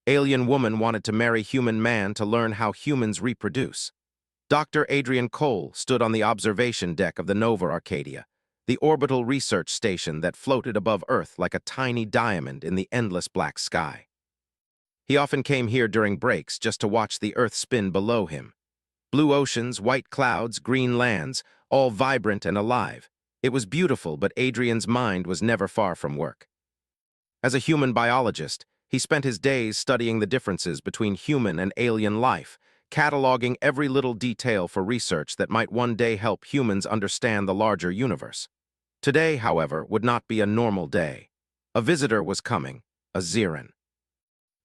Alien woman wanted to marry human man to learn how humans reproduce. Dr. Adrian Cole stood on the observation deck of the Nova Arcadia, the orbital research station that floated above Earth like a tiny diamond in the endless black sky. He often came here during breaks just to watch the Earth spin below him. Blue oceans, white clouds, green lands, all vibrant and alive. It was beautiful, but Adrian's mind was never far from work. As a human biologist, he spent his days studying the differences between human and alien life, cataloging every little detail for research that might one day help humans understand the larger universe. Today, however, would not be a normal day. A visitor was coming, a Xeran.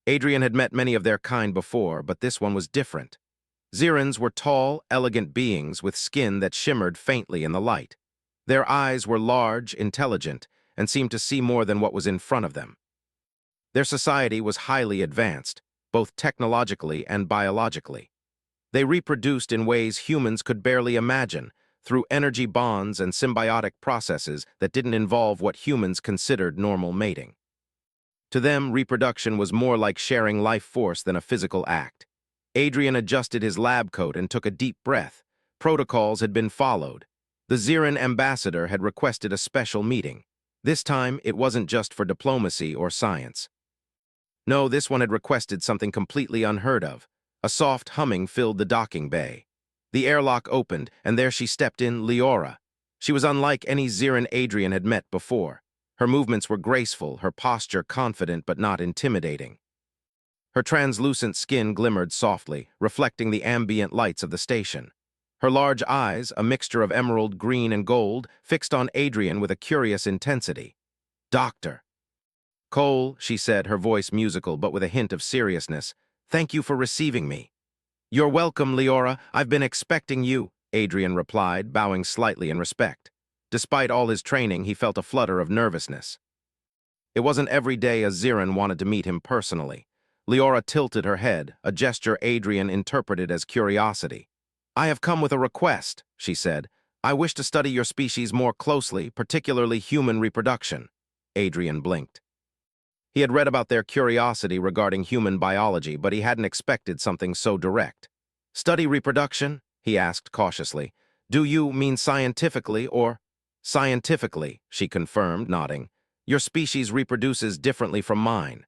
Adrian had met many of their kind before, but this one was different. Xerans were tall, elegant beings with skin that shimmered faintly in the light. Their eyes were large, intelligent, and seemed to see more than what was in front of them. Their society was highly advanced, both technologically and biologically. They reproduced in ways humans could barely imagine, through energy bonds and symbiotic processes that didn't involve what humans considered normal mating. To them, reproduction was more like sharing life force than a physical act. Adrian adjusted his lab coat and took a deep breath. Protocols had been followed. The Xeran ambassador had requested a special meeting. This time, it wasn't just for diplomacy or science. No, this one had requested something completely unheard of. A soft humming filled the docking bay. The airlock opened, and there she stepped in, Leora. She was unlike any Xeran Adrian had met before. Her movements were graceful, her posture confident but not intimidating. Her translucent skin glimmered softly, reflecting the ambient lights of the station. Her large eyes, a mixture of emerald green and gold, fixed on Adrian with a curious intensity. "Doctor." "Cole," she said, her voice musical but with a hint of seriousness, "thank you for receiving me." "You're welcome, Leora. I've been expecting you," Adrian replied, bowing slightly in respect. Despite all his training, he felt a flutter of nervousness. It wasn't every day a Xeran wanted to meet him personally. Leora tilted her head, a gesture Adrian interpreted as curiosity. "I have come with a request," she said. "I wish to study your species more closely, particularly human reproduction." Adrian blinked. He had read about their curiosity regarding human biology, but he hadn't expected something so direct. "Study reproduction?" he asked cautiously. "Do you mean scientifically or—" "Scientifically," she confirmed, nodding. "Your species reproduces differently from mine.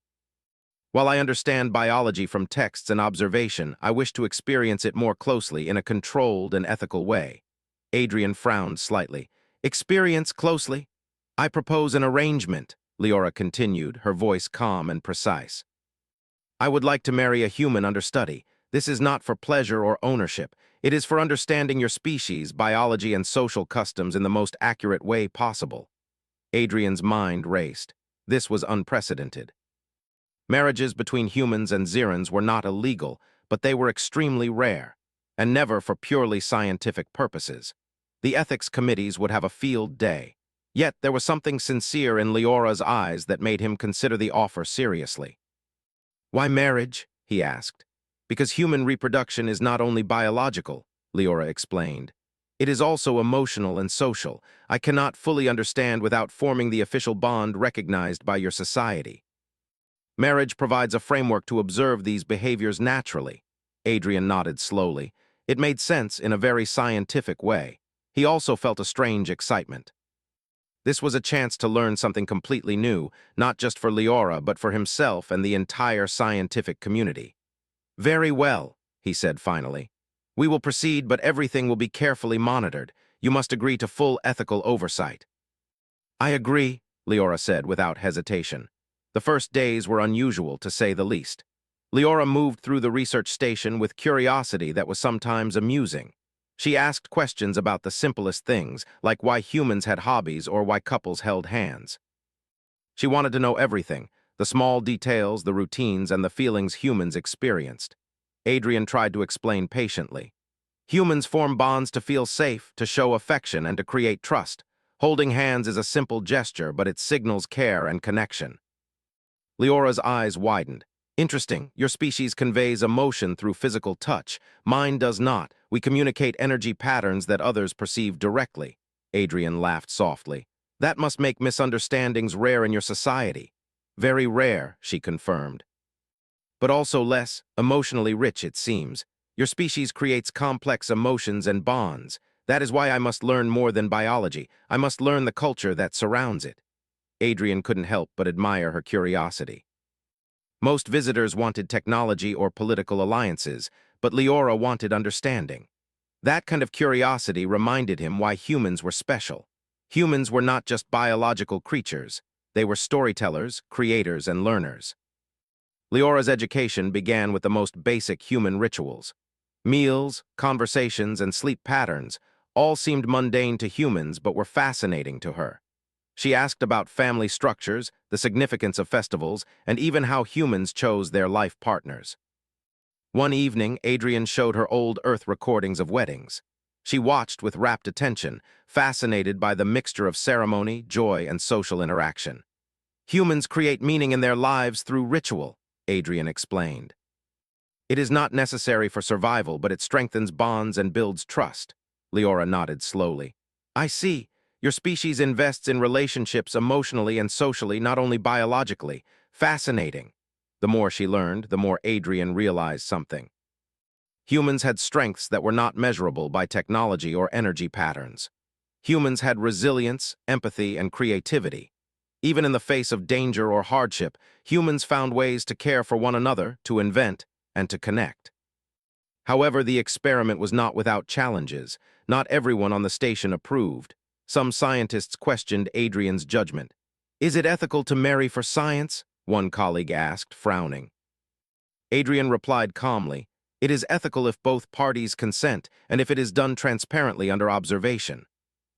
While I understand biology from texts and observation, I wish to experience it more closely in a controlled and ethical way." Adrian frowned slightly. "Experience closely? I propose an arrangement," Leora continued, her voice calm and precise. "I would like to marry a human understudy. This is not for pleasure or ownership. It is for understanding your species, biology, and social customs in the most accurate way possible." Adrian's mind raced. This was unprecedented. Marriages between humans and Xerans were not illegal, but they were extremely rare, and never for purely scientific purposes. The ethics committees would have a field day. Yet there was something sincere in Leora's eyes that made him consider the offer seriously. "Why marriage?" he asked. "Because human reproduction is not only biological," Leora explained. "It is also emotional and social. I cannot fully understand without forming the official bond recognized by your society. Marriage provides a framework to observe these behaviors naturally." Adrian nodded slowly. It made sense in a very scientific way. He also felt a strange excitement. This was a chance to learn something completely new, not just for Leora, but for himself and the entire scientific community. "Very well," he said finally. "We will proceed, but everything will be carefully monitored. You must agree to full ethical oversight." "I agree," Leora said without hesitation. The first days were unusual, to say the least. Leora moved through the research station with curiosity that was sometimes amusing. She asked questions about the simplest things, like why humans had hobbies or why couples held hands. She wanted to know everything, the small details, the routines, and the feelings humans experienced. Adrian tried to explain patiently. "Humans form bonds to feel safe, to show affection, and to create trust. Holding hands is a simple gesture, but it signals care and connection." Leora's eyes widened. "Interesting. Your species conveys emotion through physical touch. Mine does not. We communicate energy patterns that others perceive directly." Adrian laughed softly. "That must make misunderstandings rare in your society." "Very rare," she confirmed. but also less emotionally rich, it seems. Your species creates complex emotions and bonds. That is why I must learn more than biology. I must learn the culture that surrounds it. Adrian couldn't help but admire her curiosity. Most visitors wanted technology or political alliances, but Leora wanted understanding. That kind of curiosity reminded him why humans were special. Humans were not just biological creatures. They were storytellers, creators, and learners. Leora's education began with the most basic human rituals. Meals, conversations, and sleep patterns all seemed mundane to humans but were fascinating to her. She asked about family structures, the significance of festivals, and even how humans chose their life partners. One evening, Adrian showed her old Earth recordings of weddings. She watched with rapt attention, fascinated by the mixture of ceremony, joy, and social interaction. Humans create meaning in their lives through ritual, Adrian explained. It is not necessary for survival, but it strengthens bonds and builds trust. Leora nodded slowly. I see. Your species invests in relationships emotionally and socially, not only biologically. Fascinating. The more she learned, the more Adrian realized something. Humans had strengths that were not measurable by technology or energy patterns. Humans had resilience, empathy, and creativity. Even in the face of danger or hardship, humans found ways to care for one another, to invent, and to connect. However, the experiment was not without challenges. Not everyone on the station approved. Some scientists questioned Adrian's judgment. Is it ethical to marry for science? One colleague asked, frowning. Adrian replied calmly, it is ethical if both parties consent and if it is done transparently under observation.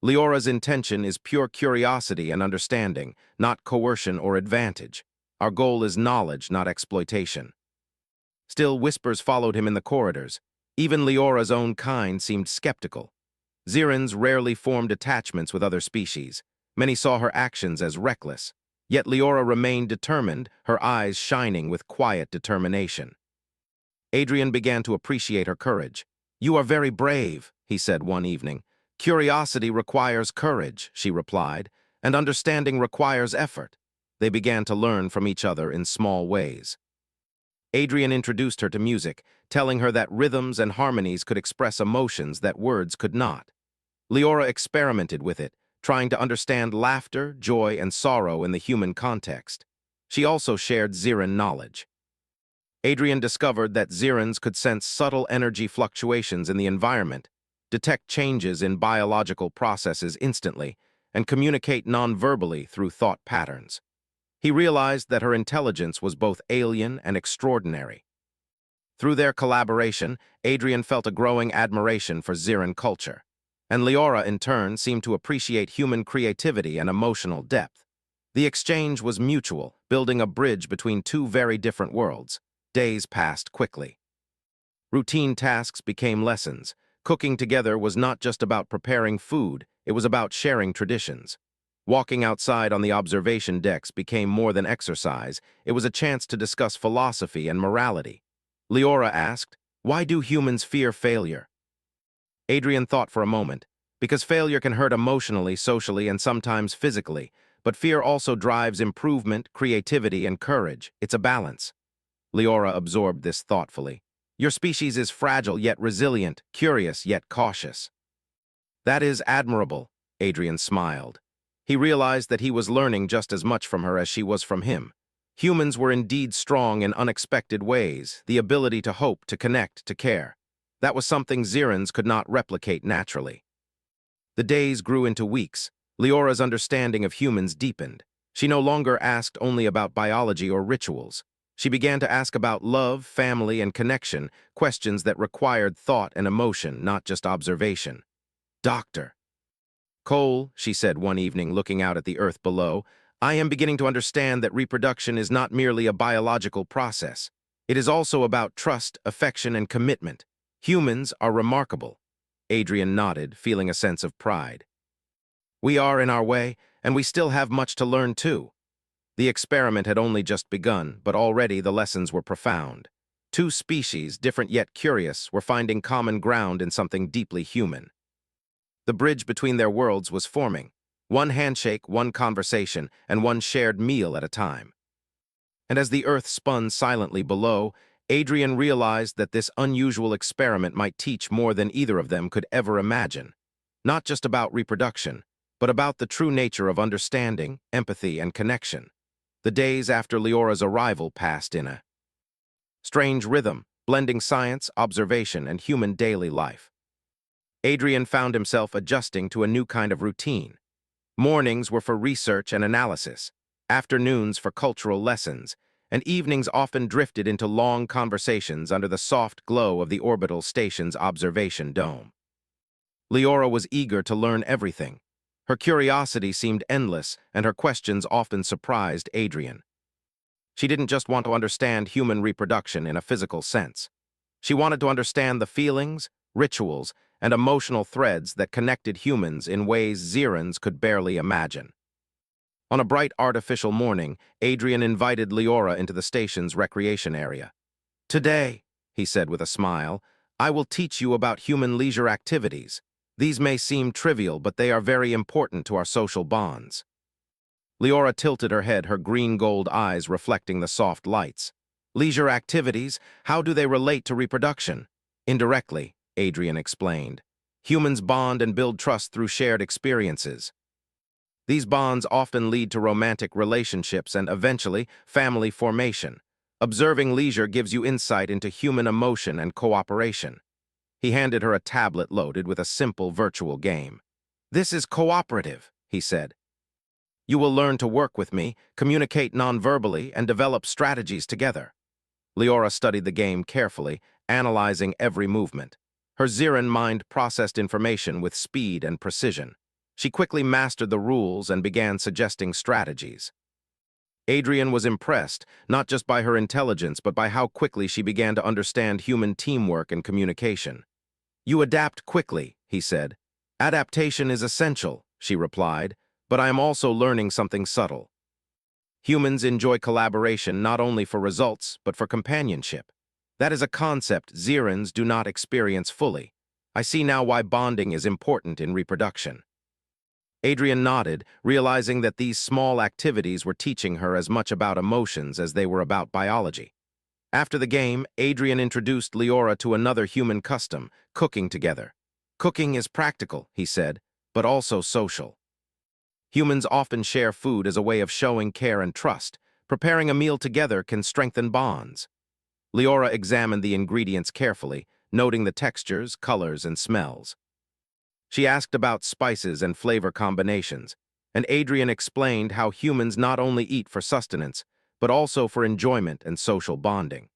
Leora's intention is pure curiosity and understanding, not coercion or advantage. Our goal is knowledge, not exploitation. Still, whispers followed him in the corridors. Even Leora's own kind seemed skeptical. Xerans rarely formed attachments with other species. Many saw her actions as reckless. Yet Leora remained determined, her eyes shining with quiet determination. Adrian began to appreciate her courage. You are very brave, he said one evening. Curiosity requires courage, she replied, and understanding requires effort. They began to learn from each other in small ways. Adrian introduced her to music, telling her that rhythms and harmonies could express emotions that words could not. Leora experimented with it, trying to understand laughter, joy, and sorrow in the human context. She also shared Xeran knowledge. Adrian discovered that Xerans could sense subtle energy fluctuations in the environment, detect changes in biological processes instantly, and communicate non-verbally through thought patterns. He realized that her intelligence was both alien and extraordinary. Through their collaboration, Adrian felt a growing admiration for Xeran culture, and Leora, in turn, seemed to appreciate human creativity and emotional depth. The exchange was mutual, building a bridge between two very different worlds. Days passed quickly. Routine tasks became lessons. Cooking together was not just about preparing food, it was about sharing traditions. Walking outside on the observation decks became more than exercise, it was a chance to discuss philosophy and morality. Leora asked, why do humans fear failure? Adrian thought for a moment. Because failure can hurt emotionally, socially, and sometimes physically, but fear also drives improvement, creativity, and courage. It's a balance. Leora absorbed this thoughtfully. Your species is fragile yet resilient, curious yet cautious. That is admirable, Adrian smiled. He realized that he was learning just as much from her as she was from him. Humans were indeed strong in unexpected ways, the ability to hope, to connect, to care. That was something Xerans could not replicate naturally. The days grew into weeks. Leora's understanding of humans deepened. She no longer asked only about biology or rituals. She began to ask about love, family, and connection, questions that required thought and emotion, not just observation. Doctor. Cole, she said one evening, looking out at the earth below, I am beginning to understand that reproduction is not merely a biological process. It is also about trust, affection, and commitment. Humans are remarkable. Adrian nodded, feeling a sense of pride. We are in our way, and we still have much to learn too. The experiment had only just begun, but already the lessons were profound. Two species, different yet curious, were finding common ground in something deeply human. The bridge between their worlds was forming. One handshake, one conversation, and one shared meal at a time. And as the Earth spun silently below, Adrian realized that this unusual experiment might teach more than either of them could ever imagine. Not just about reproduction, but about the true nature of understanding, empathy, and connection. The days after Leora's arrival passed in a strange rhythm, blending science, observation, and human daily life. Adrian found himself adjusting to a new kind of routine. Mornings were for research and analysis, afternoons for cultural lessons, and evenings often drifted into long conversations under the soft glow of the orbital station's observation dome. Leora was eager to learn everything. Her curiosity seemed endless, and her questions often surprised Adrian. She didn't just want to understand human reproduction in a physical sense. She wanted to understand the feelings, rituals, and emotional threads that connected humans in ways Xerans could barely imagine. On a bright artificial morning, Adrian invited Leora into the station's recreation area. "Today," he said with a smile, "I will teach you about human leisure activities. These may seem trivial, but they are very important to our social bonds." Leora tilted her head, her green-gold eyes reflecting the soft lights. "Leisure activities, how do they relate to reproduction?" "Indirectly," Adrian explained. "Humans bond and build trust through shared experiences. These bonds often lead to romantic relationships and, eventually, family formation. Observing leisure gives you insight into human emotion and cooperation." He handed her a tablet loaded with a simple virtual game. "This is cooperative," he said. "You will learn to work with me, communicate non-verbally, and develop strategies together." Leora studied the game carefully, analyzing every movement. Her Xeran mind processed information with speed and precision. She quickly mastered the rules and began suggesting strategies. Adrian was impressed, not just by her intelligence, but by how quickly she began to understand human teamwork and communication. "You adapt quickly," he said. "Adaptation is essential," she replied, "but I am also learning something subtle. Humans enjoy collaboration not only for results, but for companionship. That is a concept Xerans do not experience fully. I see now why bonding is important in reproduction." Adrian nodded, realizing that these small activities were teaching her as much about emotions as they were about biology. After the game, Adrian introduced Leora to another human custom, cooking together. "Cooking is practical," he said, "but also social. Humans often share food as a way of showing care and trust. Preparing a meal together can strengthen bonds." Leora examined the ingredients carefully, noting the textures, colors, and smells. She asked about spices and flavor combinations, and Adrian explained how humans not only eat for sustenance, but also for enjoyment and social bonding.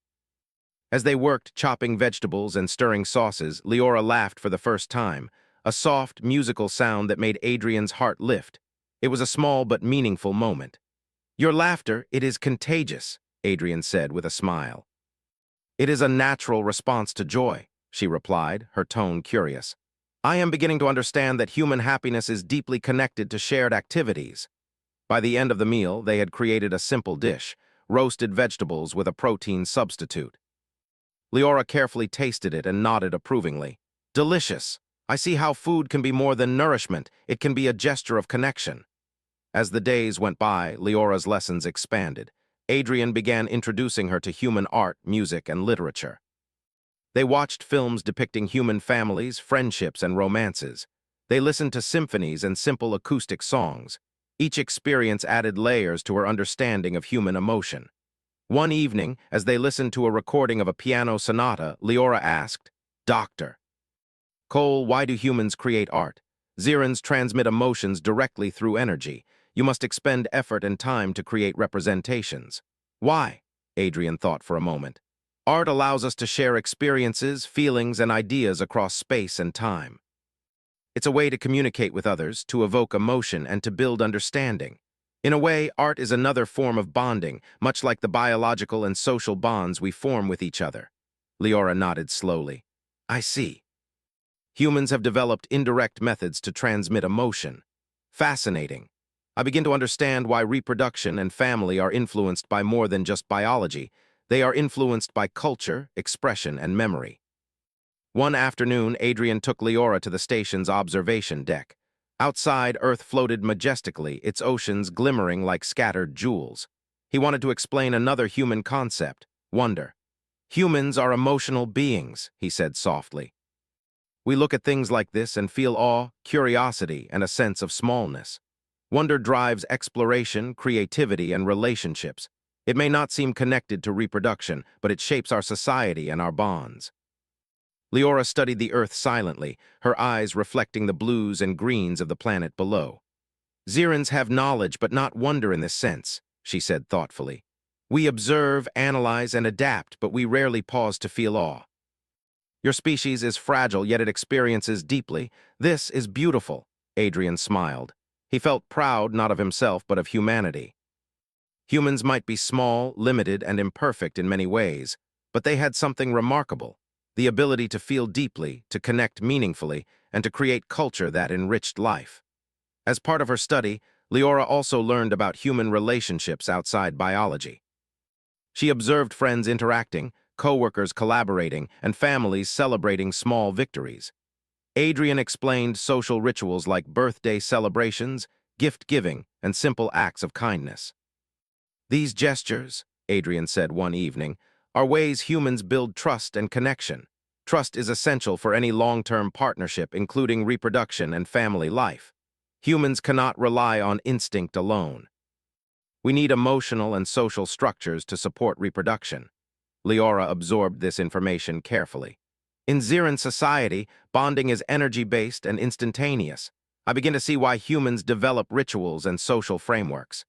As they worked chopping vegetables and stirring sauces, Leora laughed for the first time, a soft, musical sound that made Adrian's heart lift. It was a small but meaningful moment. "Your laughter, it is contagious," Adrian said with a smile. "It is a natural response to joy," she replied, her tone curious. "I am beginning to understand that human happiness is deeply connected to shared activities." By the end of the meal, they had created a simple dish, roasted vegetables with a protein substitute. Leora carefully tasted it and nodded approvingly. "Delicious. I see how food can be more than nourishment. It can be a gesture of connection." As the days went by, Leora's lessons expanded. Adrian began introducing her to human art, music, and literature. They watched films depicting human families, friendships, and romances. They listened to symphonies and simple acoustic songs. Each experience added layers to her understanding of human emotion. One evening, as they listened to a recording of a piano sonata, Leora asked, "Doctor Cole, why do humans create art? Xerans transmit emotions directly through energy. You must expend effort and time to create representations." "Why?" Adrian thought for a moment. "Art allows us to share experiences, feelings, and ideas across space and time. It's a way to communicate with others, to evoke emotion, and to build understanding. In a way, art is another form of bonding, much like the biological and social bonds we form with each other." Leora nodded slowly. "I see. Humans have developed indirect methods to transmit emotion. Fascinating. I begin to understand why reproduction and family are influenced by more than just biology. They are influenced by culture, expression, and memory." One afternoon, Adrian took Leora to the station's observation deck. Outside, Earth floated majestically, its oceans glimmering like scattered jewels. He wanted to explain another human concept, wonder. Humans are emotional beings, he said softly. We look at things like this and feel awe, curiosity, and a sense of smallness. Wonder drives exploration, creativity, and relationships. It may not seem connected to reproduction, but it shapes our society and our bonds. Leora studied the Earth silently, her eyes reflecting the blues and greens of the planet below. Xerans have knowledge but not wonder in this sense, she said thoughtfully. We observe, analyze, and adapt, but we rarely pause to feel awe. Your species is fragile, yet it experiences deeply. This is beautiful, Adrian smiled. He felt proud not of himself but of humanity. Humans might be small, limited, and imperfect in many ways, but they had something remarkable, the ability to feel deeply, to connect meaningfully, and to create culture that enriched life. As part of her study, Leora also learned about human relationships outside biology. She observed friends interacting, co-workers collaborating, and families celebrating small victories. Adrian explained social rituals like birthday celebrations, gift-giving, and simple acts of kindness. These gestures, Adrian said one evening, are ways humans build trust and connection. Trust is essential for any long-term partnership, including reproduction and family life. Humans cannot rely on instinct alone. We need emotional and social structures to support reproduction. Leora absorbed this information carefully. In Xeran society, bonding is energy-based and instantaneous. I begin to see why humans develop rituals and social frameworks.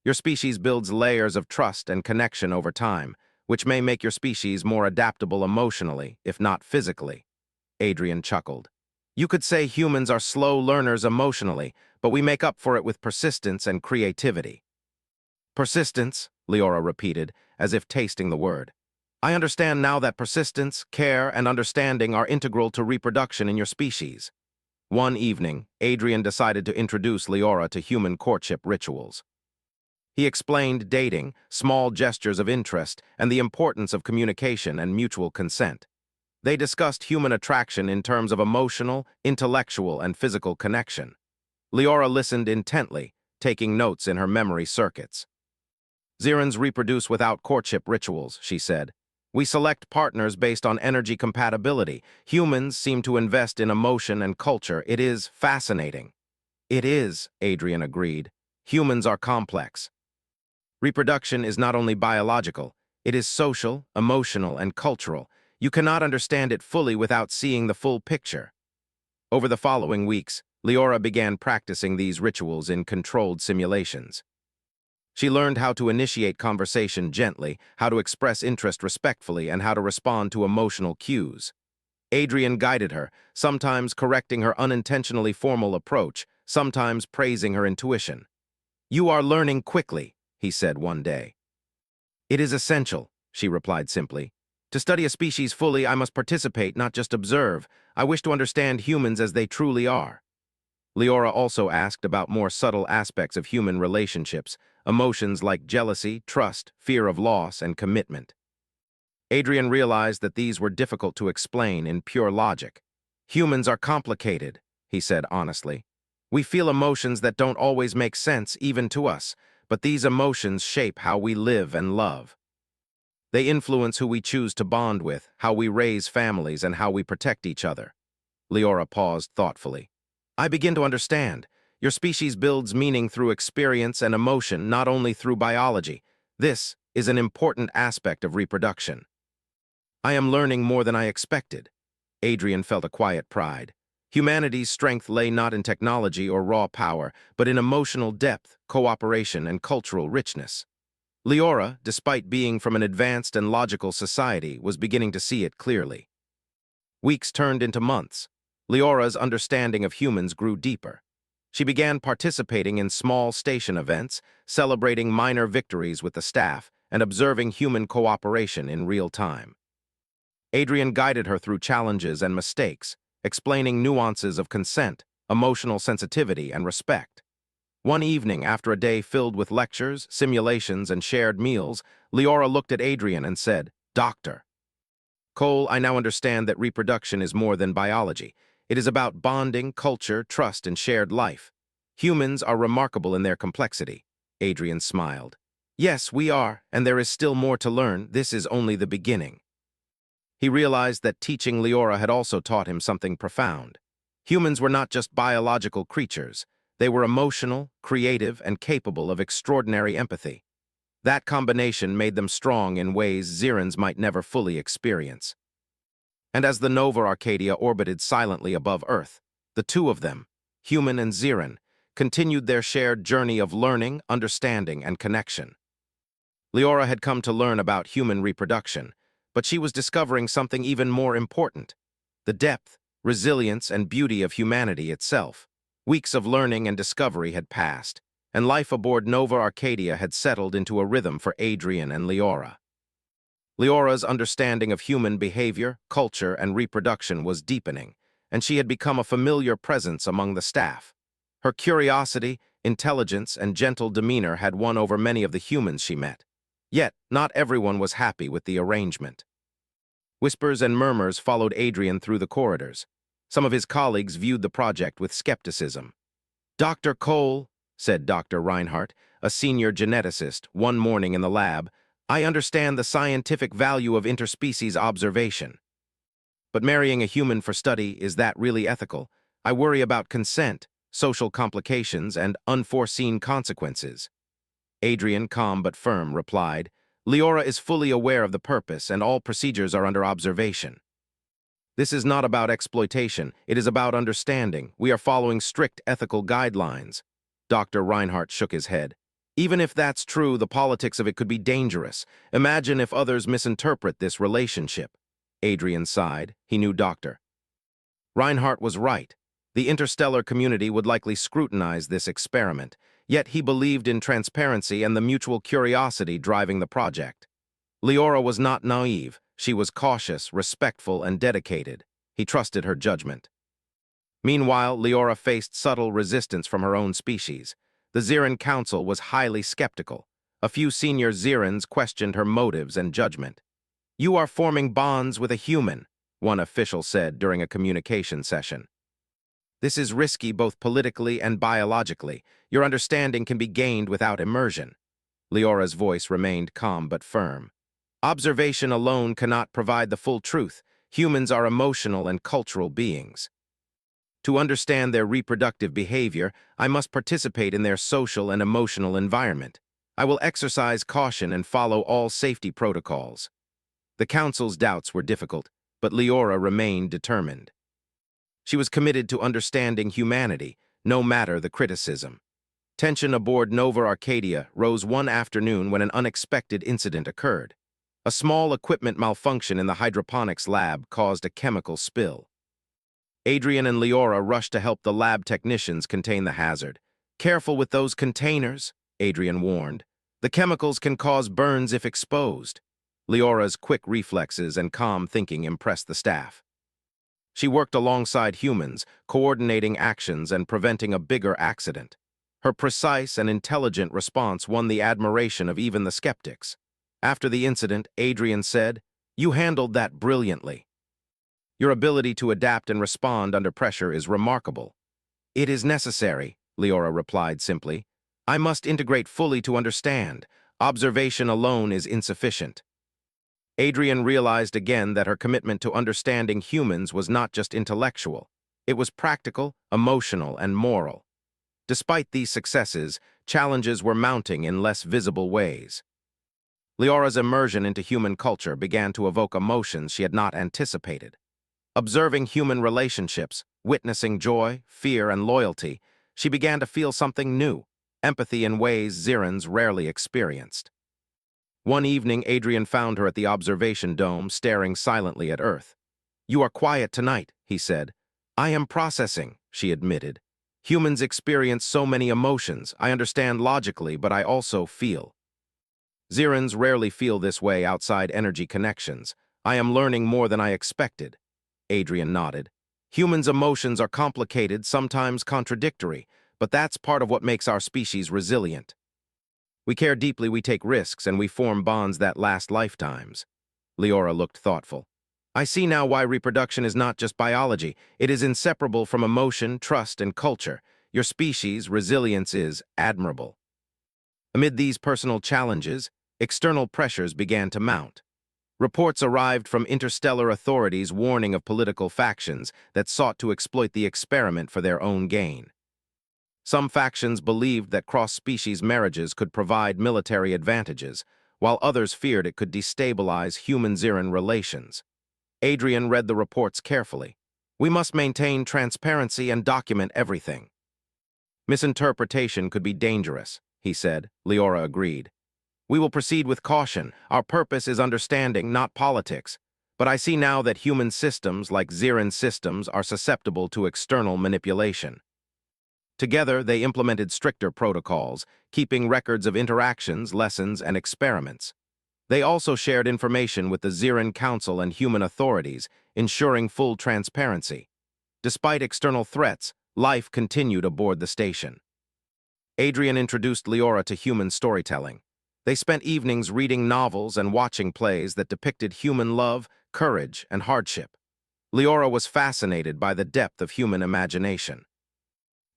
Your species builds layers of trust and connection over time, which may make your species more adaptable emotionally, if not physically. Adrian chuckled. You could say humans are slow learners emotionally, but we make up for it with persistence and creativity. Persistence, Leora repeated, as if tasting the word. I understand now that persistence, care, and understanding are integral to reproduction in your species. One evening, Adrian decided to introduce Leora to human courtship rituals. He explained dating, small gestures of interest, and the importance of communication and mutual consent. They discussed human attraction in terms of emotional, intellectual, and physical connection. Leora listened intently, taking notes in her memory circuits. Xerans reproduce without courtship rituals, she said. We select partners based on energy compatibility. Humans seem to invest in emotion and culture. It is fascinating. It is, Adrian agreed. Humans are complex. Reproduction is not only biological, it is social, emotional, and cultural. You cannot understand it fully without seeing the full picture. Over the following weeks, Leora began practicing these rituals in controlled simulations. She learned how to initiate conversation gently, how to express interest respectfully, and how to respond to emotional cues. Adrian guided her, sometimes correcting her unintentionally formal approach, sometimes praising her intuition. You are learning quickly, he said one day. It is essential, she replied simply. To study a species fully, I must participate, not just observe. I wish to understand humans as they truly are. Leora also asked about more subtle aspects of human relationships, emotions like jealousy, trust, fear of loss, and commitment. Adrian realized that these were difficult to explain in pure logic. Humans are complicated, he said honestly. We feel emotions that don't always make sense even to us, but these emotions shape how we live and love. They influence who we choose to bond with, how we raise families, and how we protect each other. Leora paused thoughtfully. I begin to understand. Your species builds meaning through experience and emotion, not only through biology. This is an important aspect of reproduction. I am learning more than I expected. Adrian felt a quiet pride. Humanity's strength lay not in technology or raw power, but in emotional depth, cooperation, and cultural richness. Leora, despite being from an advanced and logical society, was beginning to see it clearly. Weeks turned into months. Leora's understanding of humans grew deeper. She began participating in small station events, celebrating minor victories with the staff, and observing human cooperation in real time. Adrian guided her through challenges and mistakes, explaining nuances of consent, emotional sensitivity, and respect. One evening, after a day filled with lectures, simulations, and shared meals, Leora looked at Adrian and said, "Doctor Cole, I now understand that reproduction is more than biology. It is about bonding, culture, trust, and shared life. Humans are remarkable in their complexity." Adrian smiled. Yes, we are, and there is still more to learn. This is only the beginning. He realized that teaching Leora had also taught him something profound. Humans were not just biological creatures. They were emotional, creative, and capable of extraordinary empathy. That combination made them strong in ways Xerans might never fully experience. And as the Nova Arcadia orbited silently above Earth, the two of them, human and Xeran, continued their shared journey of learning, understanding, and connection. Leora had come to learn about human reproduction, but she was discovering something even more important: the depth, resilience, and beauty of humanity itself. Weeks of learning and discovery had passed, and life aboard Nova Arcadia had settled into a rhythm for Adrian and Leora. Leora's understanding of human behavior, culture, and reproduction was deepening, and she had become a familiar presence among the staff. Her curiosity, intelligence, and gentle demeanor had won over many of the humans she met. Yet, not everyone was happy with the arrangement. Whispers and murmurs followed Adrian through the corridors. Some of his colleagues viewed the project with skepticism. "Dr. Cole," said Dr. Reinhardt, a senior geneticist, one morning in the lab, "I understand the scientific value of interspecies observation. But marrying a human for study, is that really ethical? I worry about consent, social complications, and unforeseen consequences." Adrian, calm but firm, replied, "Leora is fully aware of the purpose, and all procedures are under observation. This is not about exploitation, it is about understanding. We are following strict ethical guidelines." Dr. Reinhardt shook his head. "Even if that's true, the politics of it could be dangerous. Imagine if others misinterpret this relationship." Adrian sighed. He knew Dr. Reinhardt was right. The interstellar community would likely scrutinize this experiment, yet he believed in transparency and the mutual curiosity driving the project. Leora was not naive. She was cautious, respectful, and dedicated. He trusted her judgment. Meanwhile, Leora faced subtle resistance from her own species. The Xeran Council was highly skeptical. A few senior Xerans questioned her motives and judgment. "You are forming bonds with a human," one official said during a communication session. "This is risky both politically and biologically. Your understanding can be gained without immersion." Leora's voice remained calm but firm. "Observation alone cannot provide the full truth. Humans are emotional and cultural beings. To understand their reproductive behavior, I must participate in their social and emotional environment. I will exercise caution and follow all safety protocols." The Council's doubts were difficult, but Leora remained determined. She was committed to understanding humanity, no matter the criticism. Tension aboard Nova Arcadia rose one afternoon when an unexpected incident occurred. A small equipment malfunction in the hydroponics lab caused a chemical spill. Adrian and Leora rushed to help the lab technicians contain the hazard. "Careful with those containers," Adrian warned. "The chemicals can cause burns if exposed." Leora's quick reflexes and calm thinking impressed the staff. She worked alongside humans, coordinating actions and preventing a bigger accident. Her precise and intelligent response won the admiration of even the skeptics. After the incident, Adrian said, "You handled that brilliantly. Your ability to adapt and respond under pressure is remarkable." "It is necessary," Leora replied simply. "I must integrate fully to understand. Observation alone is insufficient." Adrian realized again that her commitment to understanding humans was not just intellectual. It was practical, emotional, and moral. Despite these successes, challenges were mounting in less visible ways. Leora's immersion into human culture began to evoke emotions she had not anticipated. Observing human relationships, witnessing joy, fear, and loyalty, she began to feel something new, empathy in ways Xerans rarely experienced. One evening, Adrian found her at the observation dome, staring silently at Earth. "You are quiet tonight," he said. "I am processing," she admitted. "Humans experience so many emotions. I understand logically, but I also feel." Xerans rarely feel this way outside energy connections. "I am learning more than I expected." Adrian nodded. "Humans' emotions are complicated, sometimes contradictory, but that's part of what makes our species resilient. We care deeply, we take risks, and we form bonds that last lifetimes." Leora looked thoughtful. "I see now why reproduction is not just biology. It is inseparable from emotion, trust, and culture. Your species' resilience is admirable." Amid these personal challenges, external pressures began to mount. Reports arrived from interstellar authorities warning of political factions that sought to exploit the experiment for their own gain. Some factions believed that cross-species marriages could provide military advantages, while others feared it could destabilize human-Ziran relations. Adrian read the reports carefully. We must maintain transparency and document everything. Misinterpretation could be dangerous, he said. Leora agreed. We will proceed with caution. Our purpose is understanding, not politics. But I see now that human systems, like Ziran systems, are susceptible to external manipulation. Together, they implemented stricter protocols, keeping records of interactions, lessons, and experiments. They also shared information with the Ziran Council and human authorities, ensuring full transparency. Despite external threats, life continued aboard the station. Adrian introduced Leora to human storytelling. They spent evenings reading novels and watching plays that depicted human love, courage, and hardship. Leora was fascinated by the depth of human imagination.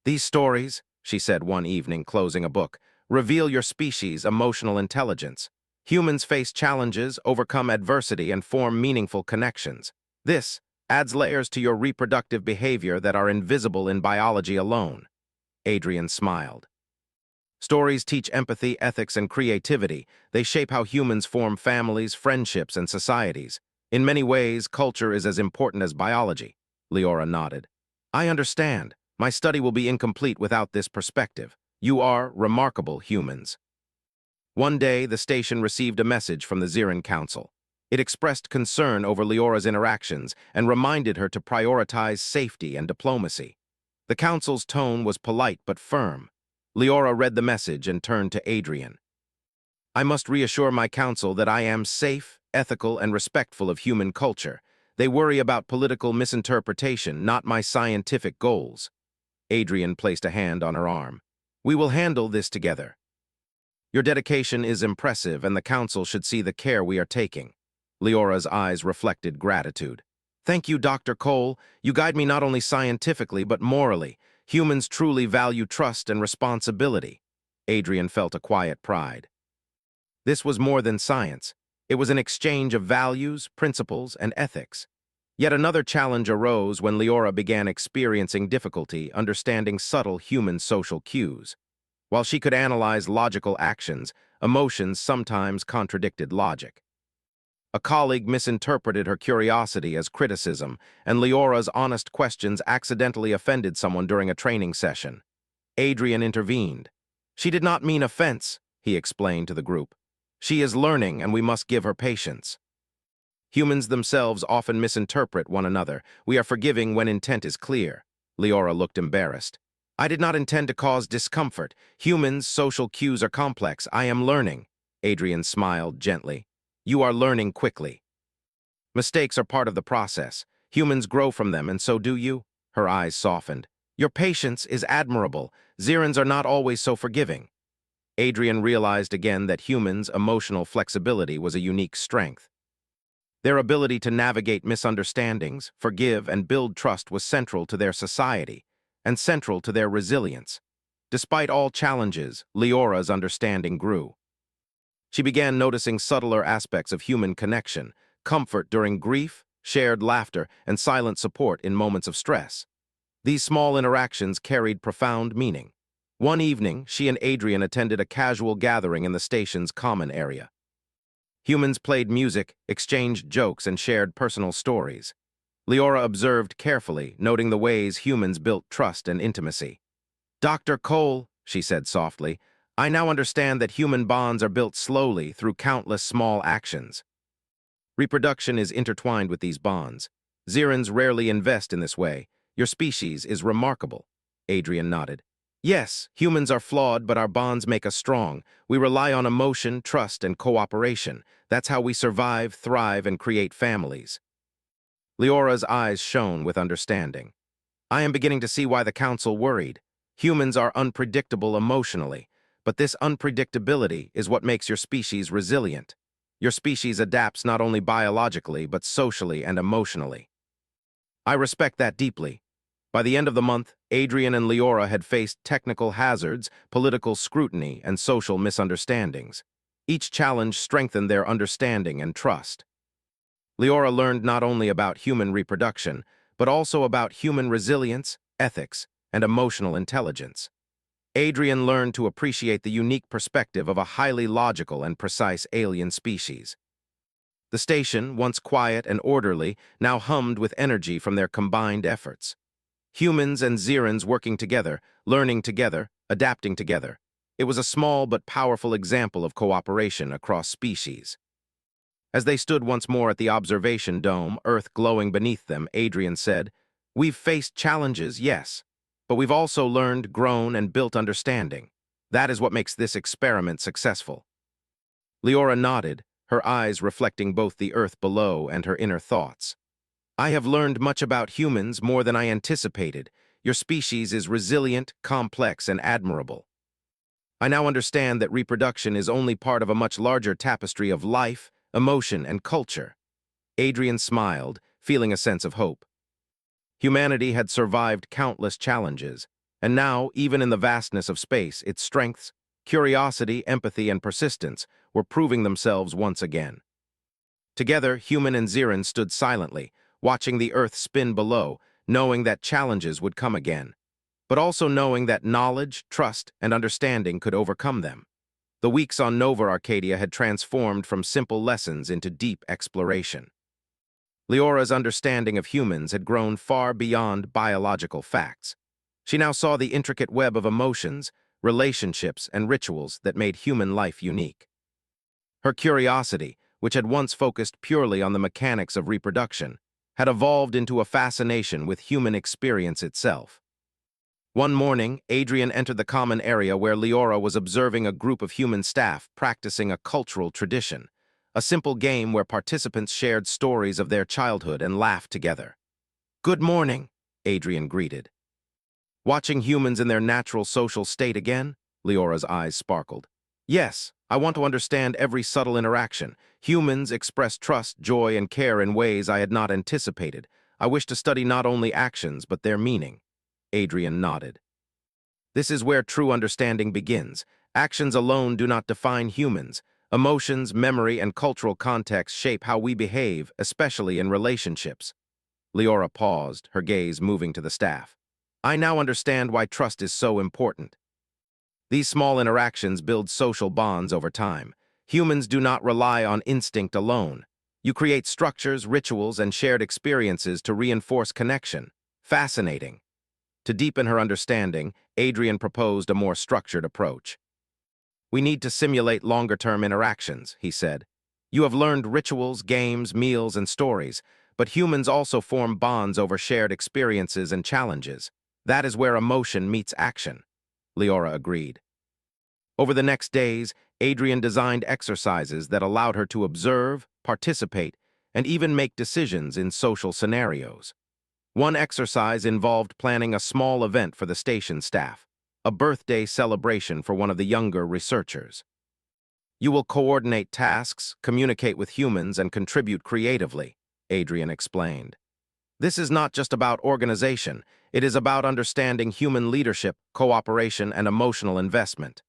These stories, she said one evening, closing a book, reveal your species' emotional intelligence. Humans face challenges, overcome adversity, and form meaningful connections. This adds layers to your reproductive behavior that are invisible in biology alone. Adrian smiled. Stories teach empathy, ethics, and creativity. They shape how humans form families, friendships, and societies. In many ways, culture is as important as biology. Leora nodded. I understand. My study will be incomplete without this perspective. You are remarkable humans. One day, the station received a message from the Ziran Council. It expressed concern over Leora's interactions and reminded her to prioritize safety and diplomacy. The council's tone was polite but firm. Leora read the message and turned to Adrian. I must reassure my council that I am safe, ethical, and respectful of human culture. They worry about political misinterpretation, not my scientific goals. Adrian placed a hand on her arm. We will handle this together. Your dedication is impressive, and the council should see the care we are taking. Leora's eyes reflected gratitude. Thank you, Dr. Cole. You guide me not only scientifically, but morally. Humans truly value trust and responsibility. Adrian felt a quiet pride. This was more than science. It was an exchange of values, principles, and ethics. Yet another challenge arose when Leora began experiencing difficulty understanding subtle human social cues. While she could analyze logical actions, emotions sometimes contradicted logic. A colleague misinterpreted her curiosity as criticism, and Leora's honest questions accidentally offended someone during a training session. Adrian intervened. She did not mean offense, he explained to the group. She is learning, and we must give her patience. Humans themselves often misinterpret one another. We are forgiving when intent is clear. Leora looked embarrassed. I did not intend to cause discomfort. Humans' social cues are complex. I am learning. Adrian smiled gently. You are learning quickly. Mistakes are part of the process. Humans grow from them, and so do you. Her eyes softened. Your patience is admirable. Zirans are not always so forgiving. Adrian realized again that humans' emotional flexibility was a unique strength. Their ability to navigate misunderstandings, forgive, and build trust was central to their society, and central to their resilience. Despite all challenges, Leora's understanding grew. She began noticing subtler aspects of human connection, comfort during grief, shared laughter, and silent support in moments of stress. These small interactions carried profound meaning. One evening, she and Adrian attended a casual gathering in the station's common area. Humans played music, exchanged jokes, and shared personal stories. Leora observed carefully, noting the ways humans built trust and intimacy. Dr. Cole, she said softly, I now understand that human bonds are built slowly through countless small actions. Reproduction is intertwined with these bonds. Zirans rarely invest in this way. Your species is remarkable. Adrian nodded. Yes, humans are flawed, but our bonds make us strong. We rely on emotion, trust, and cooperation. That's how we survive, thrive, and create families. Leora's eyes shone with understanding. I am beginning to see why the council worried. Humans are unpredictable emotionally, but this unpredictability is what makes your species resilient. Your species adapts not only biologically, but socially and emotionally. I respect that deeply. By the end of the month, Adrian and Leora had faced technical hazards, political scrutiny, and social misunderstandings. Each challenge strengthened their understanding and trust. Leora learned not only about human reproduction, but also about human resilience, ethics, and emotional intelligence. Adrian learned to appreciate the unique perspective of a highly logical and precise alien species. The station, once quiet and orderly, now hummed with energy from their combined efforts. Humans and Xerans working together, learning together, adapting together. It was a small but powerful example of cooperation across species. As they stood once more at the observation dome, Earth glowing beneath them, Adrian said, "We've faced challenges, yes, but we've also learned, grown, and built understanding. That is what makes this experiment successful." Leora nodded, her eyes reflecting both the Earth below and her inner thoughts. "I have learned much about humans, more than I anticipated. Your species is resilient, complex, and admirable. I now understand that reproduction is only part of a much larger tapestry of life, emotion, and culture." Adrian smiled, feeling a sense of hope. Humanity had survived countless challenges, and now, even in the vastness of space, its strengths, curiosity, empathy, and persistence were proving themselves once again. Together, human and Xeran stood silently, watching the Earth spin below, knowing that challenges would come again, but also knowing that knowledge, trust, and understanding could overcome them. The weeks on Nova Arcadia had transformed from simple lessons into deep exploration. Leora's understanding of humans had grown far beyond biological facts. She now saw the intricate web of emotions, relationships, and rituals that made human life unique. Her curiosity, which had once focused purely on the mechanics of reproduction, had evolved into a fascination with human experience itself. One morning, Adrian entered the common area where Leora was observing a group of human staff practicing a cultural tradition, a simple game where participants shared stories of their childhood and laughed together. "Good morning," Adrian greeted. "Watching humans in their natural social state again?" Leora's eyes sparkled. "Yes, I want to understand every subtle interaction. Humans express trust, joy, and care in ways I had not anticipated. I wish to study not only actions, but their meaning." Adrian nodded. "This is where true understanding begins. Actions alone do not define humans. Emotions, memory, and cultural context shape how we behave, especially in relationships." Leora paused, her gaze moving to the staff. "I now understand why trust is so important. These small interactions build social bonds over time. Humans do not rely on instinct alone. You create structures, rituals, and shared experiences to reinforce connection. Fascinating." To deepen her understanding, Adrian proposed a more structured approach. "We need to simulate longer-term interactions," he said. "You have learned rituals, games, meals, and stories, but humans also form bonds over shared experiences and challenges. That is where emotion meets action." Leora agreed. Over the next days, Adrian designed exercises that allowed her to observe, participate, and even make decisions in social scenarios. One exercise involved planning a small event for the station staff, a birthday celebration for one of the younger researchers. "You will coordinate tasks, communicate with humans, and contribute creatively," Adrian explained. "This is not just about organization, it is about understanding human leadership, cooperation, and emotional investment."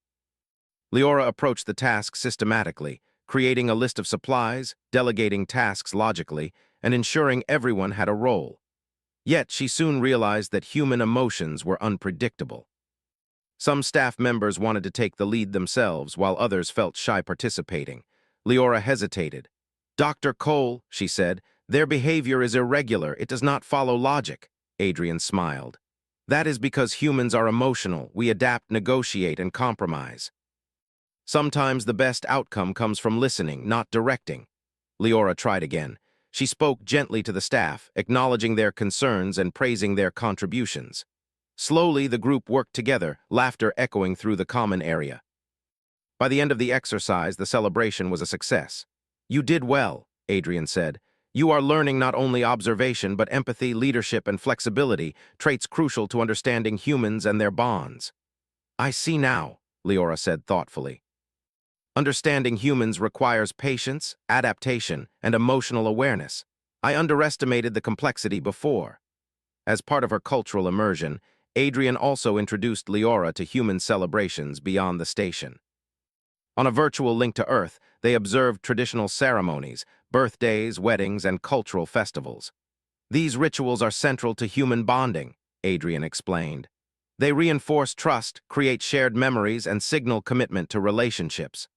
Leora approached the task systematically, creating a list of supplies, delegating tasks logically, and ensuring everyone had a role. Yet she soon realized that human emotions were unpredictable. Some staff members wanted to take the lead themselves, while others felt shy participating. Leora hesitated. "Dr. Cole," she said, "their behavior is irregular, it does not follow logic." Adrian smiled. "That is because humans are emotional, we adapt, negotiate, and compromise. Sometimes the best outcome comes from listening, not directing." Leora tried again. She spoke gently to the staff, acknowledging their concerns and praising their contributions. Slowly, the group worked together, laughter echoing through the common area. By the end of the exercise, the celebration was a success. "You did well," Adrian said. "You are learning not only observation, but empathy, leadership, and flexibility, traits crucial to understanding humans and their bonds." "I see now," Leora said thoughtfully. "Understanding humans requires patience, adaptation, and emotional awareness. I underestimated the complexity before." As part of her cultural immersion, Adrian also introduced Leora to human celebrations beyond the station. On a virtual link to Earth, they observed traditional ceremonies, birthdays, weddings, and cultural festivals. These rituals are central to human bonding, Adrian explained. They reinforce trust, create shared memories, and signal commitment to relationships.